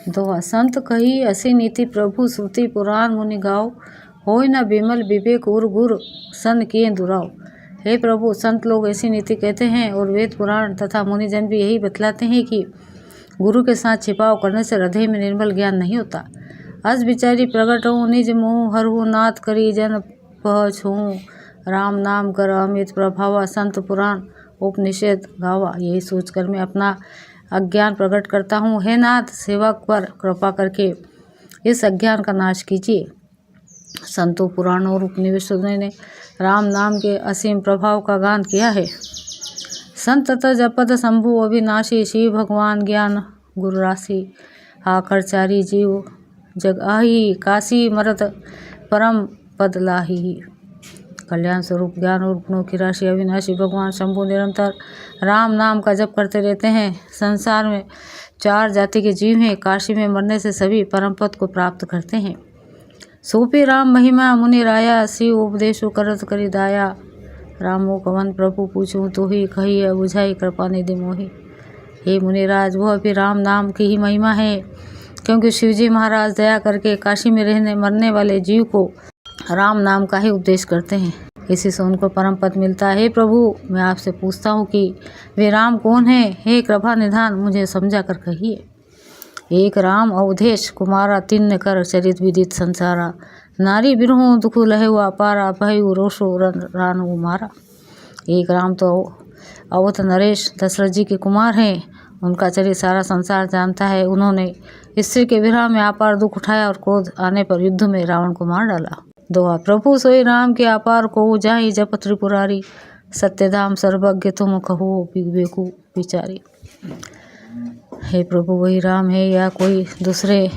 दोहा संत कही असी नीति प्रभु श्रुति पुराण मुनि गाओ, होय न विमल विवेक उर गुर सन किए दुराओ। हे प्रभु, संत लोग ऐसी नीति कहते हैं और वेद पुराण तथा मुनिजन भी यही बतलाते हैं कि गुरु के साथ छिपाव करने से हृदय में निर्मल ज्ञान नहीं होता। अस विचारी प्रगट हूँ निज मुँह हरहु नाथ करी जन पहछूँ, राम नाम कर अमित प्रभावा संत पुराण उपनिषद गावा। यही सोचकर मैं अपना अज्ञान प्रकट करता हूँ। हे नाथ, सेवक पर कृपा करके इस अज्ञान का नाश कीजिए। संतों, पुराणों और उपनिषदों ने राम नाम के असीम प्रभाव का गान किया है। संत तथा जपत शंभु अविनाशी, शिव भगवान ज्ञान गुरु राशि। आकर चारी जीव जग आही, काशी मरत परम पद लाही। कल्याण स्वरूप ज्ञान और गुणों की राशि अविनाशी भगवान शंभु निरंतर राम नाम का जप करते रहते हैं। संसार में 4 जाति के जीव हैं। काशी में मरने से सभी परम पद को प्राप्त करते हैं। सोपी राम महिमा मुनि राया, शिव उपदेशु करत करी दाया। रामो कवन प्रभु पूछूं तो ही, कही बुझाई कृपा निधि मोहि। हे मुनिराज, वह भी राम नाम की ही महिमा है, क्योंकि शिवजी महाराज दया करके काशी में रहने मरने वाले जीव को राम नाम का ही उपदेश करते हैं। इसी से उनको परम पद मिलता है। हे प्रभु, मैं आपसे पूछता हूँ कि वे राम कौन है? हे कृपा निधान, मुझे समझा कर कहिए। एक राम अवधेश कुमारा, तिन्न कर चरित विदित संसारा। नारी बिरहु दुख लहेवा पारा, भयु रोषो रान उमारा। एक राम तो अवध नरेश दशरथ जी के कुमार हैं। उनका चरित्र सारा संसार जानता है। उन्होंने स्त्री के विरह में अपार दुख उठाया और क्रोध आने पर युद्ध में रावण को मार डाला। दोहा प्रभु सोई राम के अपार को, जाहि जप त्रिपुरारी। सत्यधाम सर्वज्ञ तुम कहो, विवेकु विचारी। हे प्रभु, वही राम है या कोई दूसरे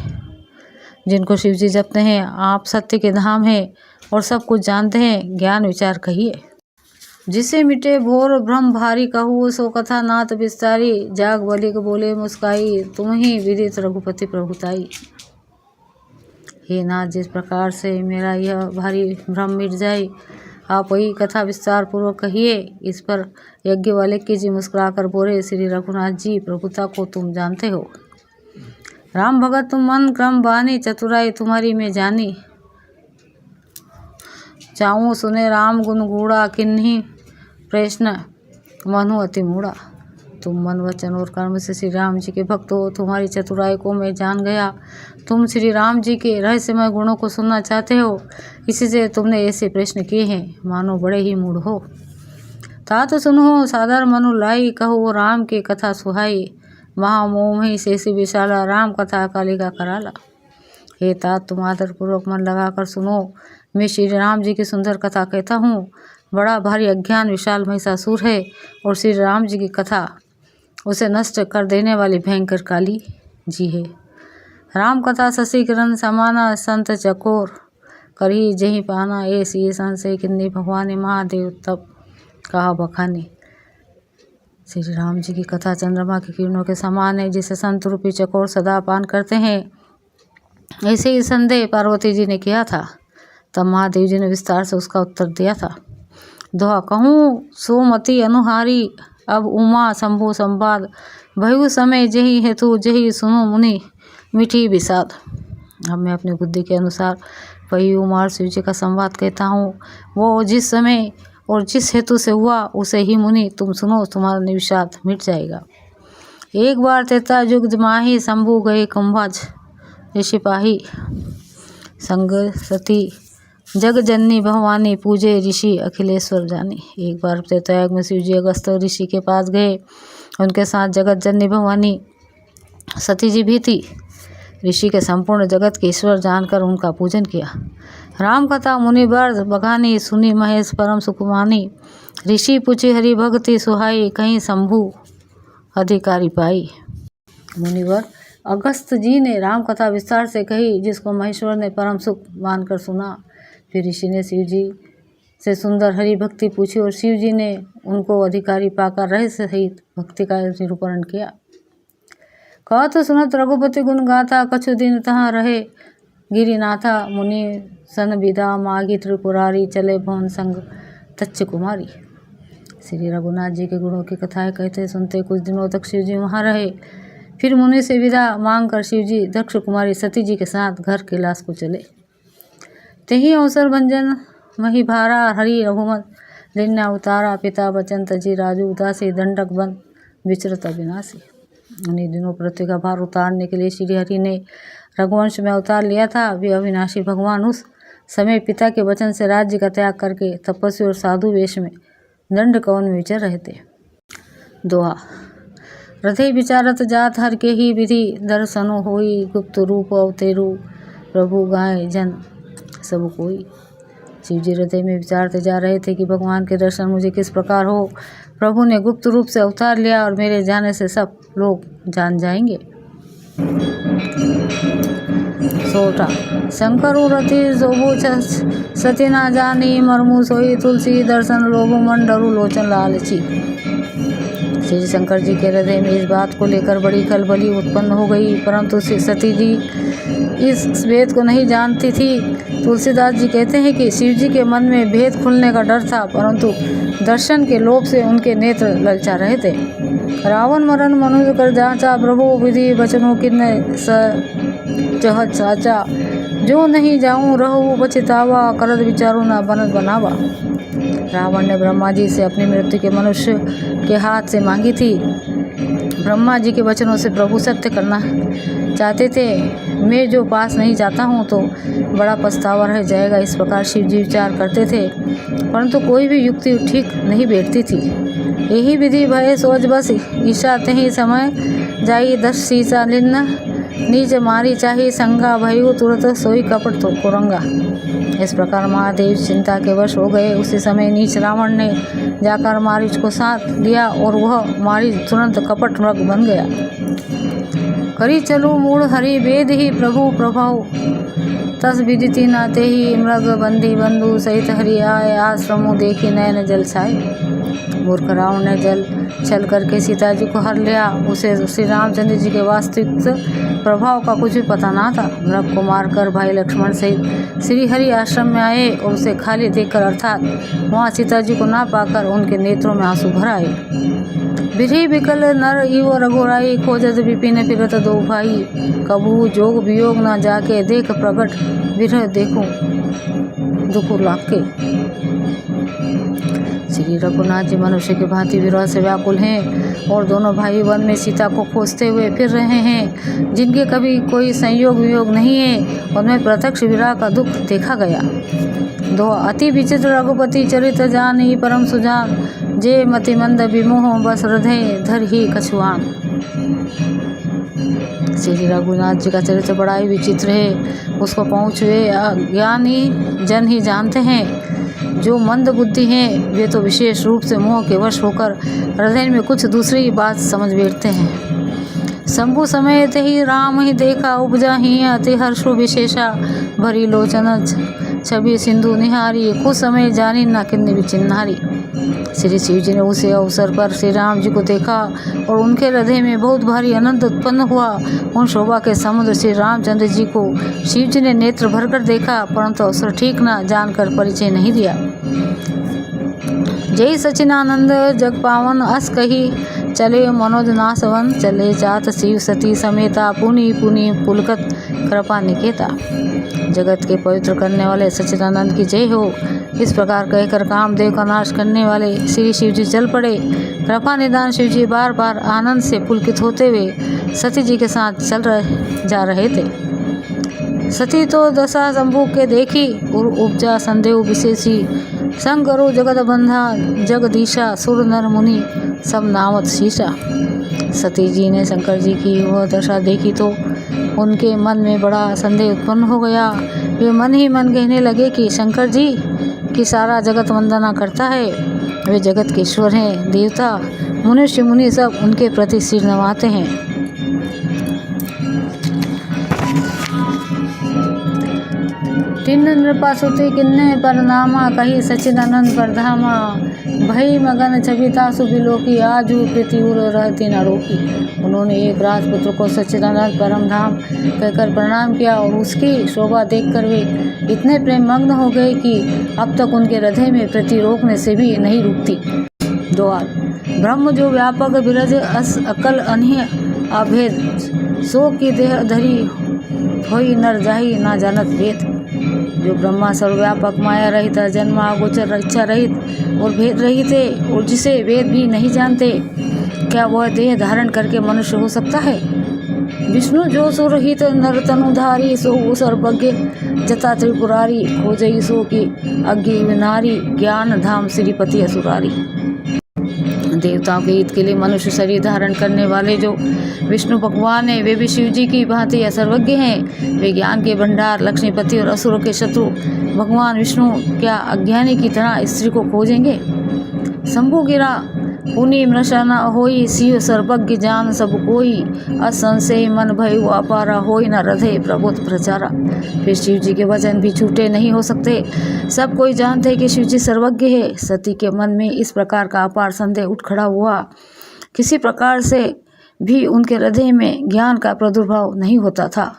जिनको शिव जी जपते हैं? आप सत्य के धाम हैं और सब कुछ जानते हैं। ज्ञान विचार कहिए। जिसे मिटे भोर भ्रम भारी, कहू सो कथा नाथ विस्तारी। जाग बलिक बोले मुस्काई, तुम ही विदित रघुपति प्रभुताई। हे नाथ, जिस प्रकार से मेरा यह भारी भ्रम मिट जाए, आप वही कथा विस्तार पूर्वक कहिए। इस पर यज्ञवल्क्य जी मुस्कुराकर बोले, श्री रघुनाथ जी, प्रभुता को तुम जानते हो। राम भगत तुम मन क्रम बानी, चतुराई तुम्हारी मैं जानी। चाहूँ सुने राम गुण गूढ़ा, किन्हीं प्रश्न मनु अति मूढ़ा। तुम मन वचन और कर्म से श्री राम जी के भक्त हो। तुम्हारी चतुराई को मैं जान गया। तुम श्री राम जी के रहस्यमय गुणों को सुनना चाहते हो, इसी से तुमने ऐसे प्रश्न किए हैं, मानो बड़े ही मूढ़ हो। तात सुनो सादर मनु लाई, कहो राम की कथा सुहाई। महामोह ही शेषी विशाला, राम कथा कालिका कराला। हे तात, तुम आदर पूर्वक मन लगाकर सुनो। मैं श्री राम जी की सुंदर कथा कहता हूँ। बड़ा भारी अज्ञान विशाल महिषासुर है और श्री राम जी की कथा उसे नष्ट कर देने वाली भयंकर काली जी है। राम कथा शशि किरण समाना, संत चकोर करी जही पाना। ऐसी संशय किन्नी भगवान महादेव तब कहा बखानी। श्री राम जी की कथा चंद्रमा की किरणों के समान है, जिसे संत रूपी चकोर सदा पान करते हैं। ऐसे ही संदेह पार्वती जी ने किया था। तब महादेव जी ने विस्तार से उसका उत्तर दिया था। दोहा कहूँ सोमति अनुहारी, अब उमा शंभु संवाद। भयु समय जही हेतु, जही सुनो मुनि मीठी विषाद। अब मैं अपनी बुद्धि के अनुसार वही उमा और शिव जी का संवाद कहता हूँ। वो जिस समय और जिस हेतु से हुआ, उसे ही मुनि तुम सुनो, तुम्हारा निविषाद मिट जाएगा। एक बार 13 युग माही, शंभु गए कुंभज ऋषि पाही। संग सती जग जननी भवानी, पूजे ऋषि अखिलेश्वर जानी। एक बार 13 युग में शिव जी अगस्त ऋषि के पास गए। उनके साथ जगत जननी भवानी सती जी भी थी। ऋषि के संपूर्ण जगत के ईश्वर जानकर उनका पूजन किया। राम कथा मुनि वर्ष बखानी, सुनी महेश परम सुकुमानी। ऋषि पूछी हरि भक्ति सुहाई, कहीं शंभु अधिकारी पाई। मुनिवर अगस्त जी ने राम कथा विस्तार से कही, जिसको महेश्वर ने परम सुख मानकर सुना। फिर ऋषि ने शिव जी से सुंदर हरि भक्ति पूछी और शिव जी ने उनको अधिकारी पाकर रहस्य सहित भक्ति का निरूपण किया। कहत सुनत रघुपति गुण गाथा, कछु दिन तहाँ रहे गिरिनाथा। मुनि सन विदा मागी त्रिपुरारी, चले भवन संग तच्च कुमारी। श्री रघुनाथ जी के गुणों की कथाएं कहते सुनते कुछ दिनों तक शिव जी वहाँ रहे। फिर मुनि से विदा मांगकर शिवजी दक्ष कुमारी सती जी के साथ घर कैलाश को चले। तेहि अवसर भंजन मही भारा हरि रघुमत लिन्ना उतारा पिता बचन तजी राजू उदासी दंडक बन विचरत अविनाशी। उन्हीं दिनों पृथ्वी का भार उतारने के लिए श्री हरि ने रघुवंश में अवतार लिया था। वे अविनाशी भगवान उस समय पिता के वचन से राज्य का त्याग करके तपस्वी और साधु वेश में दंड कवन में विचर रहे थे। दोहा। हृदय विचारत जात हर के ही विधि दर्शनो होई गुप्त रूप अवतेरु प्रभु गाय जन सब कोई। शिव जी हृदय में विचारते जा रहे थे कि भगवान के दर्शन मुझे किस प्रकार हो। प्रभु ने गुप्त रूप से अवतार लिया और मेरे जाने से सब लोग जान जाएंगे। सोटा। शंकरु रति जोबु सती ना जानी मरमु सोई तुलसी दर्शन लोभु मन डरु लोचन लालची। श्री शंकर जी के हृदय में इस बात को लेकर बड़ी खलबली उत्पन्न हो गई, परंतु सती जी इस भेद को नहीं जानती थी। तुलसीदास जी कहते हैं कि शिव जी के मन में भेद खुलने का डर था, परंतु दर्शन के लोभ से उनके नेत्र ललचा रहे थे। रावण मरण मनुज कर जांचा प्रभु विधि वचनों किन्ने चहत साचा। जो नहीं जाऊं रहूं पछतावा करत विचारू ना बनत बनावा। रावण ने ब्रह्मा जी से अपनी मृत्यु के मनुष्य के हाथ से मांगी थी। ब्रह्मा जी के वचनों से प्रभु सत्य करना चाहते थे। मैं जो पास नहीं जाता हूँ तो बड़ा पछतावा रह जाएगा, इस प्रकार शिव जी विचार करते थे, परंतु कोई भी युक्ति ठीक नहीं बैठती थी। यही विधि भय सोच बस ईशा तही समय जाई दस शीशा लिन्न नीच मारी चाही संगा भयु तुरंत सोई कपट तो कुरंगा। इस प्रकार महादेव चिंता के वश हो गए। उसी समय नीच रावण ने जाकर मारीच को साथ लिया और वह मारीच तुरंत कपट मृग बन गया। करी चलू मूढ़ हरि वेद ही प्रभु प्रभाव तस विदिति नाते ही मृग बंदी बंधु सहित हरि आए आश्रमों देखी नयन जल छाए। मूर्ख रावण ने जल छल करके सीता जी को हर लिया। उसे श्री रामचंद्र जी के वास्तविक प्रभाव का कुछ भी पता ना था। मृग को मारकर भाई लक्ष्मण सहित श्री हरि आश्रम में आए और उसे खाली देखकर अर्थात वहाँ सीता जी को ना पाकर उनके नेत्रों में आंसू भर आए। बिरही बिकल नर इव रघुराई खोजत विपिन फिरत दो भाई। कबू जोग वियोग न जाके देख प्रगट विरह देखूं दुख लाके। श्री रघुनाथ जी मनुष्य की भांति विरह से व्याकुल हैं और दोनों भाई वन में सीता को खोजते हुए फिर रहे हैं, जिनके कभी कोई संयोग वियोग नहीं है। उनमें प्रत्यक्ष विरह का दुख देखा गया। दो अति विचित्र रघुपति चरित जानी परम सुजान जे मति मंद विमोह बस हृदय धर ही कछुआन। श्री रघुनाथ जी का चरित्र बड़ा ही विचित्र है। उसको पहुँच हुए ज्ञानी जन ही जानते हैं। जो मंद बुद्धि हैं वे तो विशेष रूप से मोह के वश होकर हृदय में कुछ दूसरी बात समझ बैठते हैं। शंभु समेत ही राम ही देखा उपजा ही अति हर्षो विशेषा भरी लोचन छवि सिंधु निहारी कुछ समय जानी ना किन्नी भी चिन्हारी। श्री शिव जी ने उसे अवसर पर श्री राम जी को देखा और उनके हृदय में बहुत भारी आनंद उत्पन्न हुआ। उन शोभा के समुद्र श्री रामचंद्र जी को शिव जी ने नेत्र भरकर देखा, परंतु अवसर ठीक न जानकर परिचय नहीं दिया। जय सचिनानंद जग पावन अस कही चले मनोज नासवन चले जात शिव सती समेता पुनि पुनि पुलकत कृपा निकेता। जगत के पवित्र करने वाले सच्चिदानंद की जय हो। इस प्रकार कहकर कामदेव का नाश करने वाले श्री शिव जी चल पड़े। कृपा निदान शिव जी बार बार आनंद से पुलकित होते हुए सती जी के साथ जा रहे थे। सती तो दशा शंभु के देखी और उपजा संदेह विशेषी संग करो जगत बंधा जगदीशा सुर नर मुनि सब नामत शीशा। सती जी ने शंकर जी की वह दशा देखी तो उनके मन में बड़ा संदेह उत्पन्न हो गया। वे मन ही मन कहने लगे कि शंकर जी की सारा जगत वंदना करता है। वे जगत के ईश्वर हैं। देवता मनुष्य मुनि सब उनके प्रति सिर नवाते हैं। तिन्न नृपासुति किन्ने परनामा कही सच्चिदानंद परधामा भई मगन छबिता सुबिलो की आजू प्रीति उर रहती न रोकी। उन्होंने एक राजपुत्र को सच्चिदानंद परम धाम कहकर प्रणाम किया और उसकी शोभा देखकर वे इतने प्रेम मग्न हो गए कि अब तक उनके हृदय में प्रीति रोकने से भी नहीं रुकती। द्वार ब्रह्म जो व्यापक विरज अस अकल अनिह अभेद सो की देह धरी होई नर जाही ना जानत भेद। जो ब्रह्मा सर्वव्यापक माया रहित जन्मा अगोचर इच्छा रहित और भेद रहित है और जिसे वेद भी नहीं जानते, क्या वह देह धारण करके मनुष्य हो सकता है। विष्णु जो सुरहित नर तनुधारी सो सर्वज्ञ जता त्रिपुरारी खोजई सो की अज्ञ विनारी ज्ञान धाम श्रीपति असुरारी। देवताओं के हित के लिए मनुष्य शरीर धारण करने वाले जो विष्णु भगवान हैं वे भी शिव जी की भांति सर्वज्ञ हैं। वे ज्ञान के भंडार लक्ष्मीपति और असुरों के शत्रु भगवान विष्णु क्या अज्ञानी की तरह स्त्री को खोजेंगे। शंभु गिरा पुनि मृषा न होई शिव सर्वज्ञ जान सब कोई असंशय मन भय अपारा होई न हृदय प्रबोध प्रचारा। फिर शिव जी के वचन भी झूठे नहीं हो सकते। सब कोई जानते हैं कि शिव जी सर्वज्ञ है। सती के मन में इस प्रकार का अपार संदेह उठ खड़ा हुआ। किसी प्रकार से भी उनके हृदय में ज्ञान का प्रादुर्भाव नहीं होता था।